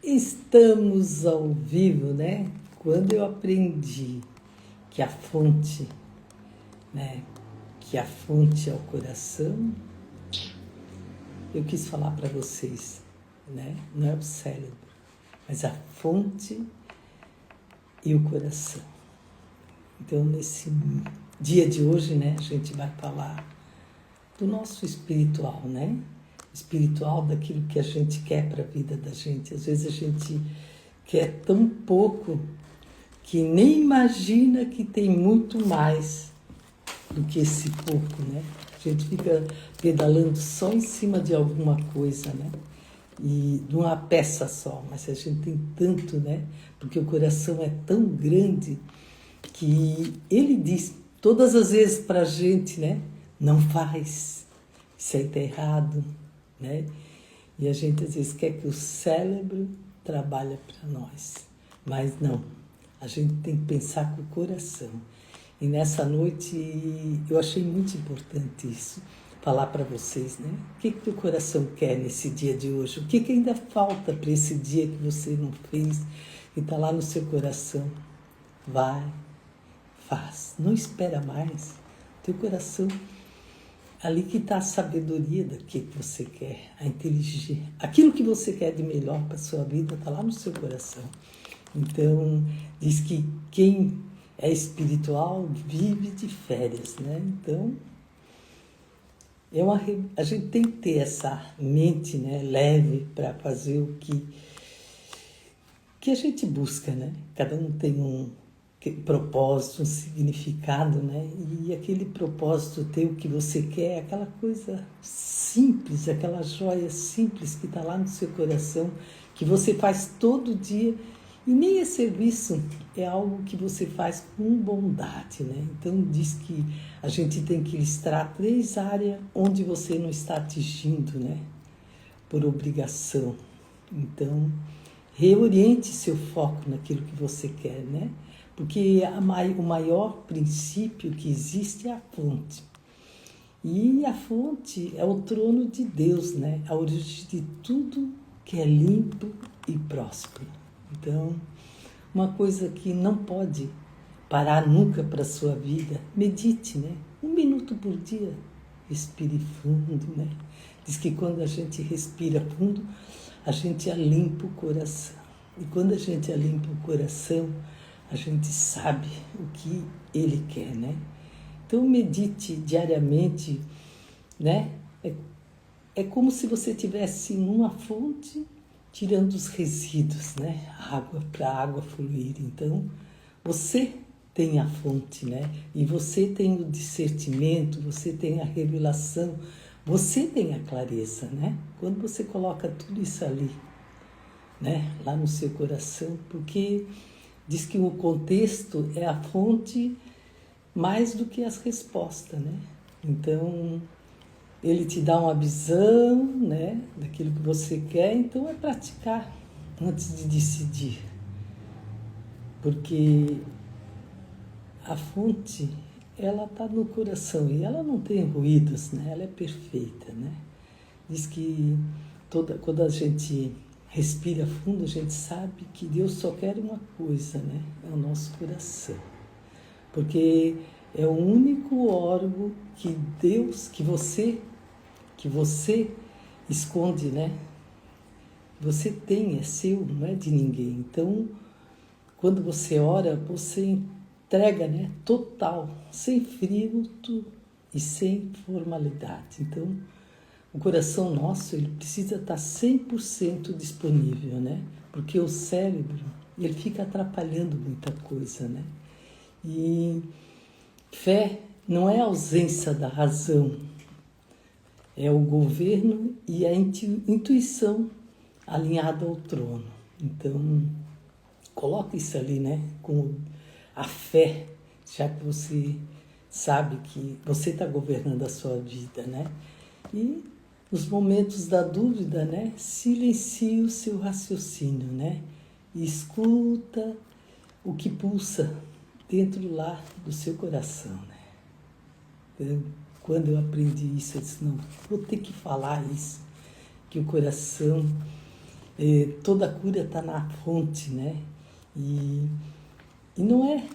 Estamos ao vivo, né? Quando eu aprendi que a fonte, né? Que a fonte é o coração, eu quis falar para vocês, né? Não é o cérebro, mas a fonte e o coração. Então, nesse dia de hoje, né? A gente vai falar do nosso espiritual, né? Espiritual, daquilo que a gente quer para a vida da gente. Às vezes a gente quer tão pouco que nem imagina que tem muito mais do que esse pouco, né? A gente fica pedalando só em cima de alguma coisa, né? E de uma peça só, mas a gente tem tanto, né? Porque o coração é tão grande que ele diz todas as vezes para a gente, né? Não faz, isso aí está errado, né? E a gente às vezes quer que o cérebro trabalhe para nós, mas não, a gente tem que pensar com o coração. E nessa noite eu achei muito importante isso, falar para vocês, né? O que o coração quer nesse dia de hoje? O que ainda falta para esse dia que você não fez e está lá no seu coração? Vai, faz, não espera mais. Teu coração, ali que está a sabedoria do que você quer, a inteligência, aquilo que você quer de melhor para a sua vida está lá no seu coração. Então, diz que quem é espiritual vive de férias, né? Então, a gente tem que ter essa mente, né, leve para fazer o que a gente busca, né? Cada um tem um propósito, um significado, né? E aquele propósito teu que você quer, aquela coisa simples, aquela joia simples que está lá no seu coração, que você faz todo dia, e nem é serviço, é algo que você faz com bondade, né? Então diz que a gente tem que listar 3 áreas onde você não está atingindo, né? Por obrigação. Então, reoriente seu foco naquilo que você quer, né? Porque o maior princípio que existe é a fonte. E a fonte é o trono de Deus, né? A origem de tudo que é limpo e próspero. Então, uma coisa que não pode parar nunca para a sua vida, medite, né? 1 minuto por dia, respire fundo, né? Diz que quando a gente respira fundo, a gente limpa o coração. E quando a gente limpa o coração, a gente sabe o que ele quer, né? Então medite diariamente, né? É como se você tivesse uma fonte tirando os resíduos, né? Água para a água fluir. Então você tem a fonte, né? E você tem o discernimento, você tem a revelação, você tem a clareza, né? Quando você coloca tudo isso ali, né? Lá no seu coração, porque diz que o contexto é a fonte mais do que as respostas, né? Então, ele te dá uma visão, né, daquilo que você quer, então é praticar antes de decidir. Porque a fonte, ela está no coração e ela não tem ruídos, né? Ela é perfeita, né? Diz que quando a gente respira fundo, a gente sabe que Deus só quer uma coisa, né? É o nosso coração. Porque é o único órgão que Deus, que você esconde, né? Você tem, é seu, não é de ninguém. Então, quando você ora, você entrega, né? Total, sem filtro e sem formalidade. Então, o coração nosso, ele precisa estar 100% disponível, né? Porque o cérebro, ele fica atrapalhando muita coisa, né? E fé não é a ausência da razão, é o governo e a intuição alinhada ao trono. Então, coloca isso ali, né? Com a fé, já que você sabe que você está governando a sua vida, né? E nos momentos da dúvida, né? Silencie o seu raciocínio, né? E escuta o que pulsa dentro lá do seu coração, né? Quando eu aprendi isso, eu disse, não, vou ter que falar isso, que o coração, Toda cura está na fonte, né? E não é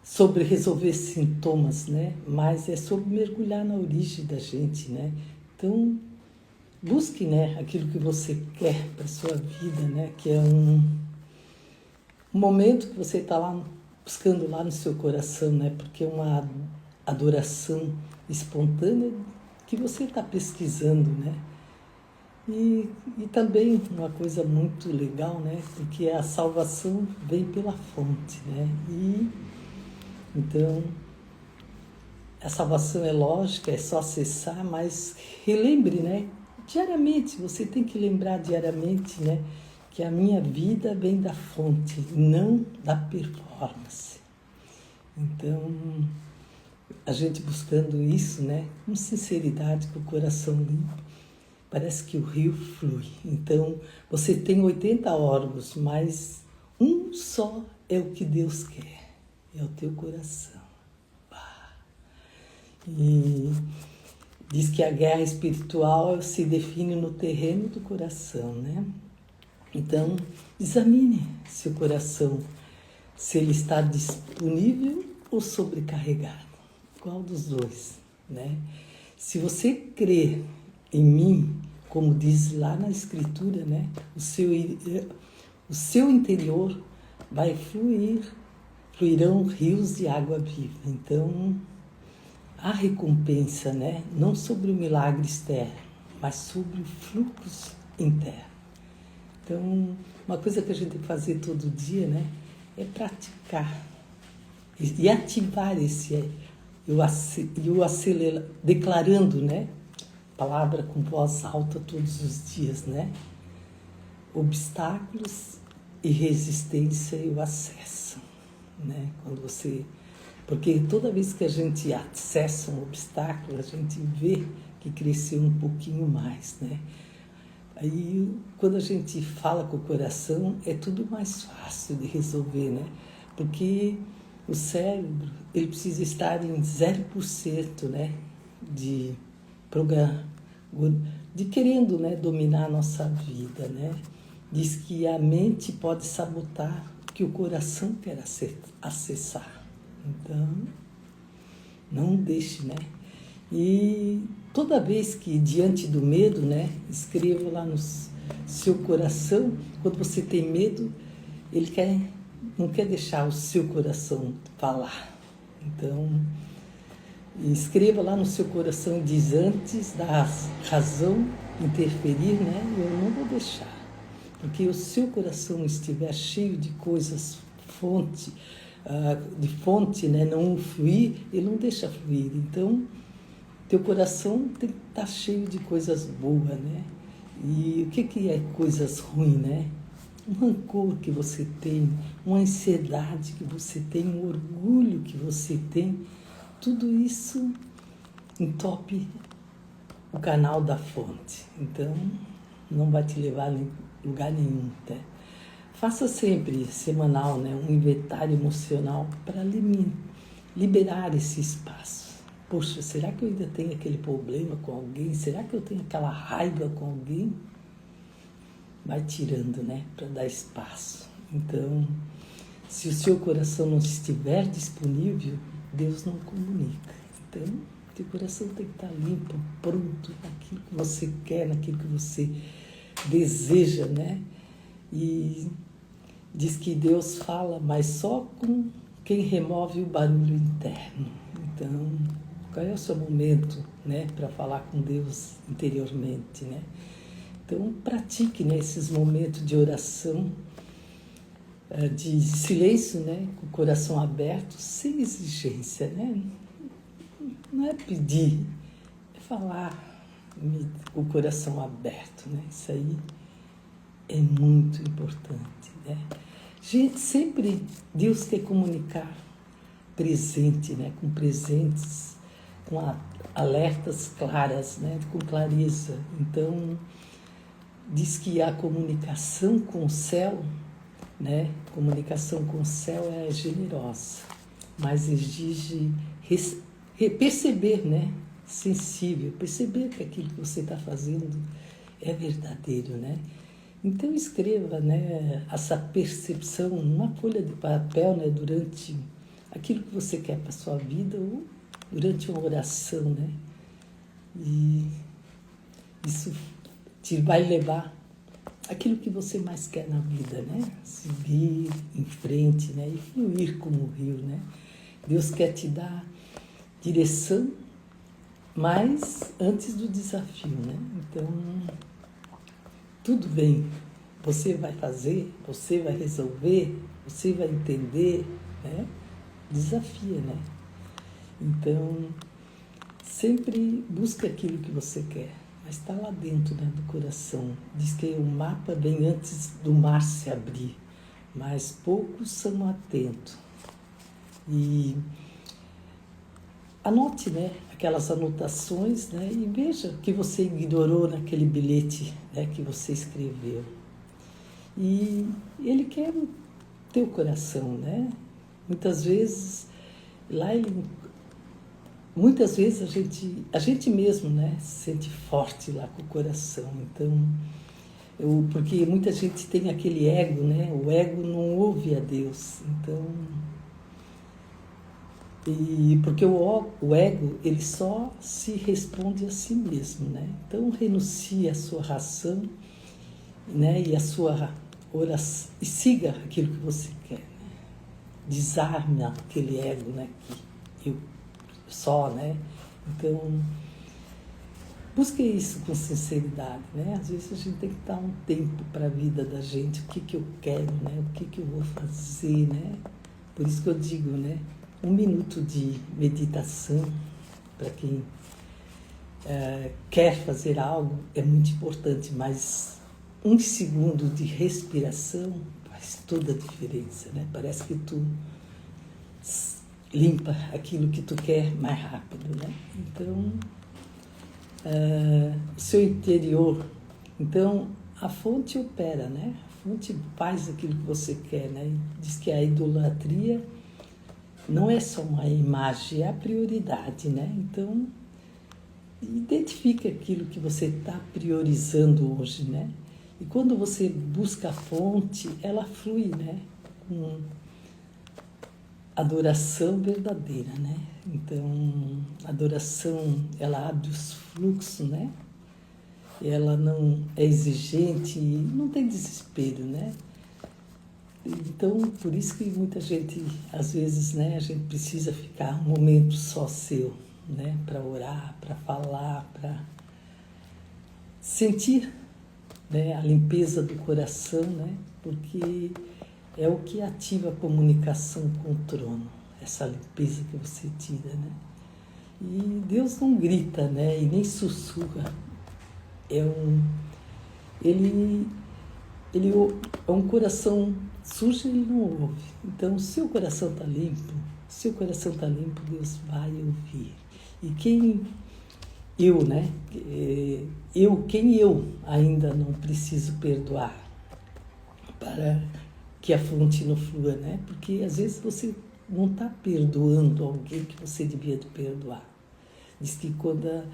sobre resolver sintomas, né? Mas é sobre mergulhar na origem da gente, né? Então, busque, né, aquilo que você quer para sua vida, né? Que é um momento que você está lá buscando lá no seu coração, né? Porque é uma adoração espontânea que você está pesquisando, né? E também uma coisa muito legal, né? Porque a salvação vem pela fonte, né? E então a salvação é lógica, é só acessar, mas relembre, né? Diariamente, você tem que lembrar diariamente, né? Que a minha vida vem da fonte, não da performance. Então, a gente buscando isso, né? Com sinceridade, com o coração limpo, parece que o rio flui. Então, você tem 80 órgãos, mas um só é o que Deus quer, é o teu coração. E diz que a guerra espiritual se define no terreno do coração, né? Então, examine seu coração, se ele está disponível ou sobrecarregado. Qual dos dois, né? Se você crê em mim, como diz lá na Escritura, né? O seu interior vai fluirão rios de água viva. Então, a recompensa, né? Não sobre o milagre externo, mas sobre o fluxo interno. Então, uma coisa que a gente tem que fazer todo dia, né? É praticar e ativar esse eu acelerar, declarando, né? Palavra com voz alta todos os dias, né? Obstáculos e resistência eu acesso, né? Quando você... Porque toda vez que a gente acessa um obstáculo, a gente vê que cresceu um pouquinho mais, né? Aí, quando a gente fala com o coração, é tudo mais fácil de resolver, né? Porque o cérebro, ele precisa estar em 0%, né? De programa, de querendo, né, dominar a nossa vida, né? Diz que a mente pode sabotar o que o coração quer acessar. Então, não deixe, né? E toda vez que diante do medo, né, escreva lá no seu coração, quando você tem medo, ele não quer deixar o seu coração falar. Então, escreva lá no seu coração, diz antes da razão interferir, né, eu não vou deixar. Porque o seu coração estiver cheio de coisas, de fonte, né, não fluir, ele não deixa fluir. Então, teu coração tem que estar cheio de coisas boas, né? E o que é coisas ruins, né? Um rancor que você tem, uma ansiedade que você tem, um orgulho que você tem, tudo isso entope o canal da fonte. Então, não vai te levar a lugar nenhum, tá? Faça sempre, semanal, né, um inventário emocional para liberar esse espaço. Poxa, será que eu ainda tenho aquele problema com alguém? Será que eu tenho aquela raiva com alguém? Vai tirando, né, para dar espaço. Então, se o seu coração não estiver disponível, Deus não comunica. Então, teu coração tem que estar limpo, pronto, naquilo que você quer, naquilo que você deseja, né? E diz que Deus fala, mas só com quem remove o barulho interno. Então, qual é o seu momento, né, para falar com Deus interiormente, né? Então, pratique, né, esses momentos de oração, de silêncio, né, com o coração aberto, sem exigência, né? Não é pedir, é falar com o coração aberto, né? Isso aí é muito importante, né? Gente, sempre Deus quer comunicar presente, né? Com presentes, com alertas claras, né? Com clareza. Então, diz que a comunicação com o céu, né? Comunicação com o céu é generosa, mas exige perceber, né? Sensível, perceber que aquilo que você está fazendo é verdadeiro, né? Então escreva, né, essa percepção numa folha de papel, né, durante aquilo que você quer para a sua vida ou durante uma oração, né? E isso te vai levar aquilo que você mais quer na vida, né? Seguir em frente, né? E fluir como o rio, né? Deus quer te dar direção, mas antes do desafio, né? Então, tudo bem, você vai fazer, você vai resolver, você vai entender, né? Desafia, né? Então, sempre busque aquilo que você quer, mas está lá dentro, né, do coração. Diz que o mapa vem antes do mar se abrir, mas poucos são atentos. E anote, né, aquelas anotações, né, e veja o que você ignorou naquele bilhete, né, que você escreveu. E ele quer o teu coração, né? Muitas vezes a gente mesmo, né, se sente forte lá com o coração. Então, porque muita gente tem aquele ego, né? O ego não ouve a Deus. Então, porque o ego, ele só se responde a si mesmo, né? Então, renuncie à sua ração, né? E a sua oração, e siga aquilo que você quer, né? Desarme aquele ego, né? Que eu só, né? Então, busque isso com sinceridade, né? Às vezes a gente tem que dar um tempo para a vida da gente, o que eu quero, né? O que eu vou fazer, né? Por isso que eu digo, né? 1 minuto de meditação para quem quer fazer algo é muito importante, mas 1 segundo de respiração faz toda a diferença, né? Parece que tu limpa aquilo que tu quer mais rápido, né? Então, o seu interior, então a fonte opera, né? A fonte faz aquilo que você quer, né? E diz que a idolatria não é só uma imagem, é a prioridade, né? Então, identifique aquilo que você está priorizando hoje, né? E quando você busca a fonte, ela flui, né? Com adoração verdadeira, né? Então, a adoração, ela abre os fluxos, né? Ela não é exigente, não tem desespero, né? Então, por isso que muita gente, às vezes, né, a gente precisa ficar um momento só seu, né? Para orar, para falar, para sentir, né, a limpeza do coração, né? Porque é o que ativa a comunicação com o trono, essa limpeza que você tira, né? E Deus não grita, né? E nem sussurra. Ele é um coração sujo, ele não ouve. Então, se o coração está limpo, Deus vai ouvir. E quem eu ainda não preciso perdoar para que a fonte não flua, né? Porque às vezes você não está perdoando alguém que você devia perdoar. Diz que quando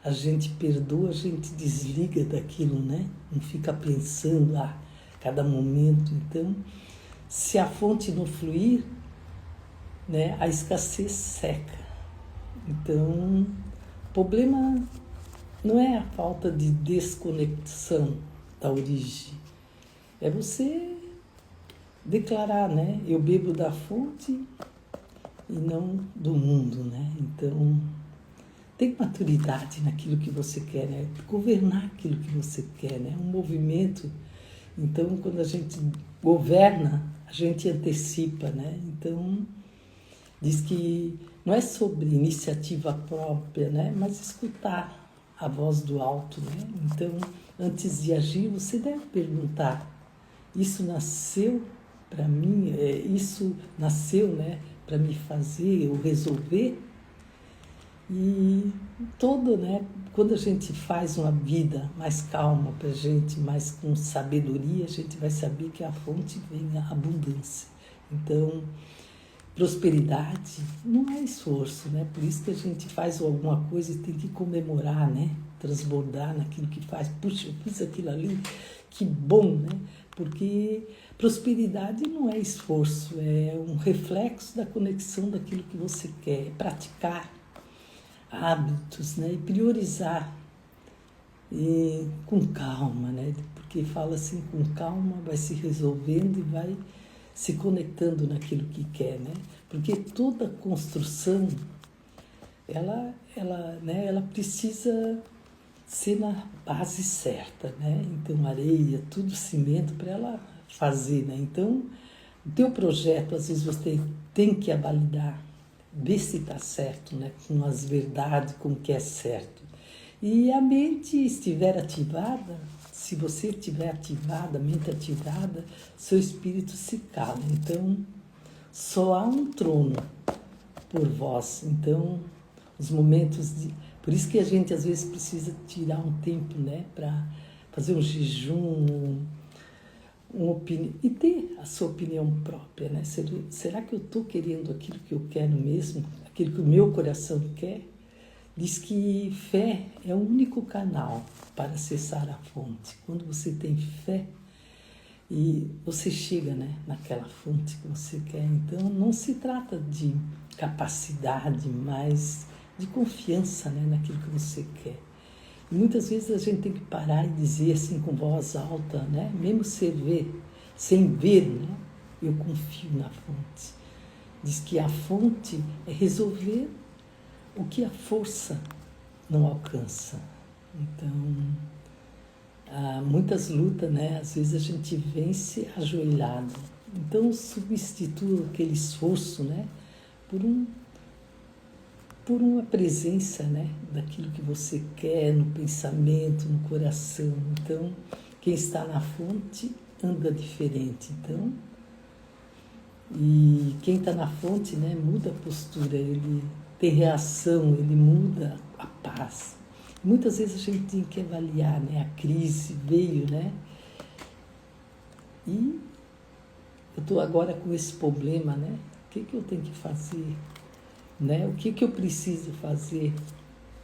a gente perdoa, a gente desliga daquilo, né? Não fica pensando a cada momento. Então, se a fonte não fluir, né, a escassez seca. Então, o problema não é a falta de desconexão da origem, é você declarar, né? Eu bebo da fonte e não do mundo, né? Então, tem maturidade naquilo que você quer, né? Governar aquilo que você quer, né? Um movimento. Então, quando a gente governa, a gente antecipa, né? Então, diz que não é sobre iniciativa própria, né? Mas escutar a voz do alto, né? Então, antes de agir, você deve perguntar: isso nasceu para mim? Isso nasceu, né, para me fazer ou resolver? E todo, né, quando a gente faz uma vida mais calma para a gente, mais com sabedoria, a gente vai saber que a fonte vem a abundância. Então, prosperidade não é esforço, né? Por isso que a gente faz alguma coisa e tem que comemorar, né? Transbordar naquilo que faz. Puxa, eu fiz aquilo ali que bom, né? Porque prosperidade não é esforço, é um reflexo da conexão daquilo que você quer, é praticar hábitos, né? E priorizar com calma, né? Porque fala assim, com calma vai se resolvendo e vai se conectando naquilo que quer, né? Porque toda construção, ela precisa ser na base certa, né? Então, areia, tudo cimento para ela fazer, né? Então, o teu projeto, às vezes você tem que validar, ver se está certo, né? Com as verdades, com o que é certo. E a mente estiver ativada, se você estiver ativada, a mente ativada, seu espírito se cala. Então, só há um trono por vós. Então, os momentos de... Por isso que a gente, às vezes, precisa tirar um tempo, né? Para fazer um jejum, uma opinião, e ter a sua opinião própria, né? Será que eu estou querendo aquilo que eu quero mesmo? Aquilo que o meu coração quer? Diz que fé é o único canal para acessar a fonte. Quando você tem fé e você chega, né, naquela fonte que você quer, então não se trata de capacidade, mas de confiança, né, naquilo que você quer. E muitas vezes a gente tem que parar e dizer assim com voz alta, né, mesmo sem ver, né, eu confio na fonte. Diz que a fonte é resolver o que a força não alcança. Então, há muitas lutas, né? Às vezes a gente vence ajoelhado. Então, substitua aquele esforço, né? Por uma presença, né? Daquilo que você quer no pensamento, no coração. Então, quem está na fonte anda diferente. Então, e quem está na fonte, né? Muda a postura, ele tem reação, ele muda a paz. Muitas vezes a gente tem que avaliar, né? A crise veio, né? E eu estou agora com esse problema, né? O que eu tenho que fazer? Né? O que eu preciso fazer?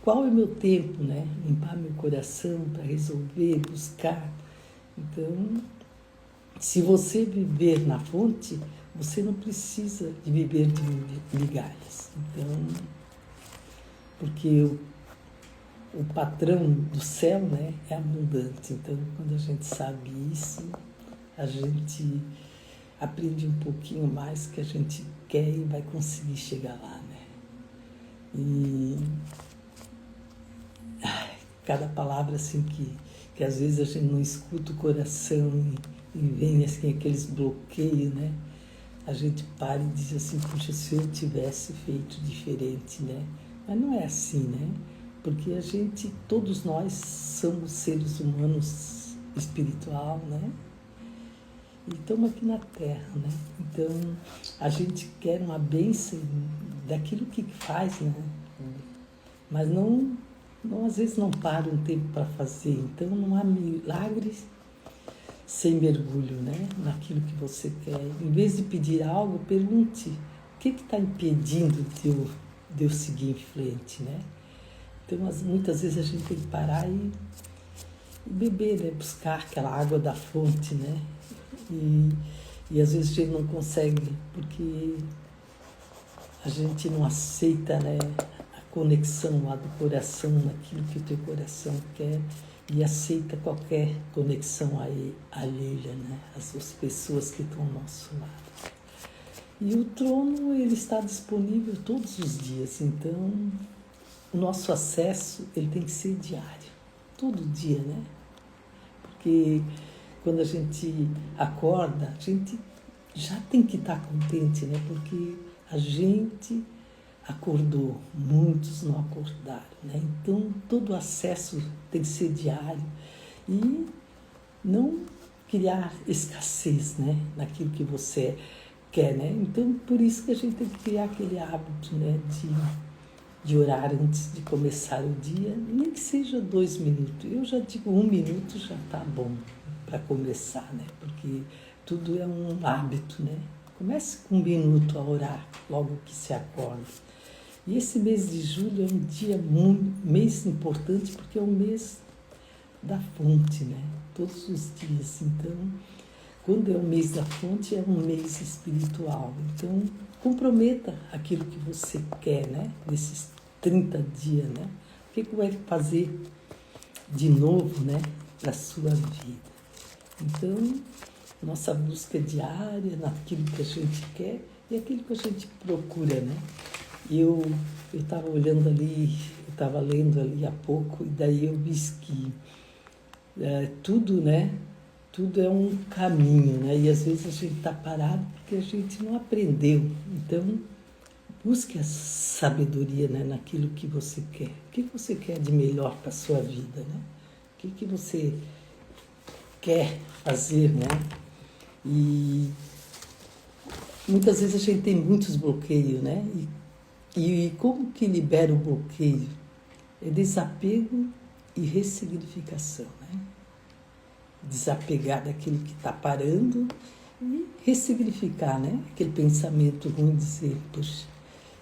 Qual é o meu tempo, né? Limpar meu coração para resolver, buscar. Então, se você viver na fonte, você não precisa de viver de migalhas. Então, porque o patrão do céu, né, é abundante. Então, quando a gente sabe isso, a gente aprende um pouquinho mais que a gente quer e vai conseguir chegar lá, né? E cada palavra assim que às vezes a gente não escuta o coração e vem assim aqueles bloqueios, né? A gente para e diz assim, puxa, se eu tivesse feito diferente, né? Mas não é assim, né? Porque a gente, todos nós somos seres humanos espiritual, né? E estamos aqui na Terra, né? Então, a gente quer uma bênção daquilo que faz, né? Mas não às vezes não para um tempo para fazer. Então, não há milagres sem mergulho, né? Naquilo que você quer. Em vez de pedir algo, pergunte o que está impedindo de eu seguir em frente, né? Então, muitas vezes a gente tem que parar e beber, né? Buscar aquela água da fonte, né? E às vezes a gente não consegue, porque a gente não aceita, né? A conexão lá do coração, naquilo que o teu coração quer, e aceita qualquer conexão alheia, né? As pessoas que estão ao nosso lado. E o trono, ele está disponível todos os dias, então o nosso acesso, ele tem que ser diário, todo dia, né? Porque quando a gente acorda, a gente já tem que estar contente, né? Porque a gente acordou, muitos não acordaram, né? Então, todo o acesso tem que ser diário e não criar escassez, né? Naquilo que você quer, né? Então, por isso que a gente tem que criar aquele hábito, né? De orar antes de começar o dia, nem que seja 2 minutos. Eu já digo 1 minuto já está bom para começar, né? Porque tudo é um hábito, né? Comece com 1 minuto a orar logo que se acorda. E esse mês de julho é um mês importante porque é o mês da fonte, né? Todos os dias. Então, quando é o mês da fonte, é um mês espiritual. Então, comprometa aquilo que você quer, né? Nesses 30 dias, né? O que vai fazer de novo, né? Para a sua vida. Então, nossa busca diária naquilo que a gente quer e aquilo que a gente procura, né? Eu estava olhando ali, eu estava lendo ali há pouco, e daí eu vi que tudo, né? Tudo é um caminho, né? E às vezes a gente está parado porque a gente não aprendeu. Então, busque a sabedoria, né? Naquilo que você quer. O que você quer de melhor para a sua vida, né? O que você quer fazer, né? E muitas vezes a gente tem muitos bloqueios, né? E como que libera o bloqueio? É desapego e ressignificação, né? Desapegar daquilo que está parando e ressignificar, né? Aquele pensamento ruim, dizer, poxa,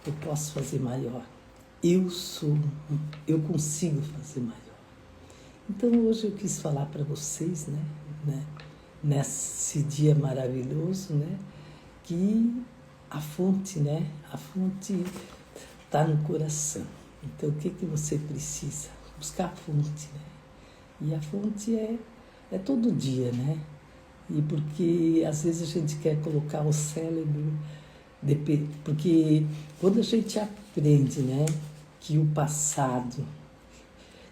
eu posso fazer maior. Eu consigo fazer maior. Então hoje eu quis falar para vocês, né? Nesse dia maravilhoso, né? Que a fonte, né? A fonte está no coração. Então, o que você precisa? Buscar a fonte, né? E a fonte é todo dia, né? E porque às vezes a gente quer colocar o cérebro, porque quando a gente aprende, né? Que o passado,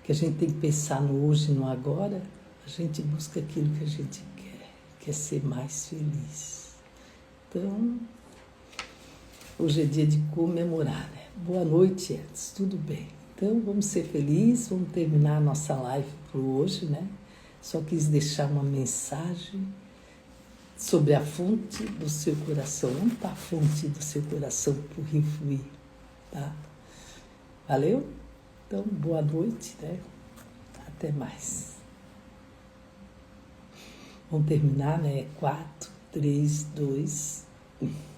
que a gente tem que pensar no hoje e no agora, a gente busca aquilo que a gente quer ser mais feliz. Então, hoje é dia de comemorar, né? Boa noite, Edson, tudo bem? Então, vamos ser felizes, vamos terminar a nossa live por hoje, né? Só quis deixar uma mensagem sobre a fonte do seu coração. Onde está a fonte do seu coração para o rio fluir, tá? Valeu? Então, boa noite, né? Até mais. Vamos terminar, né? 4, 3, 2, 1.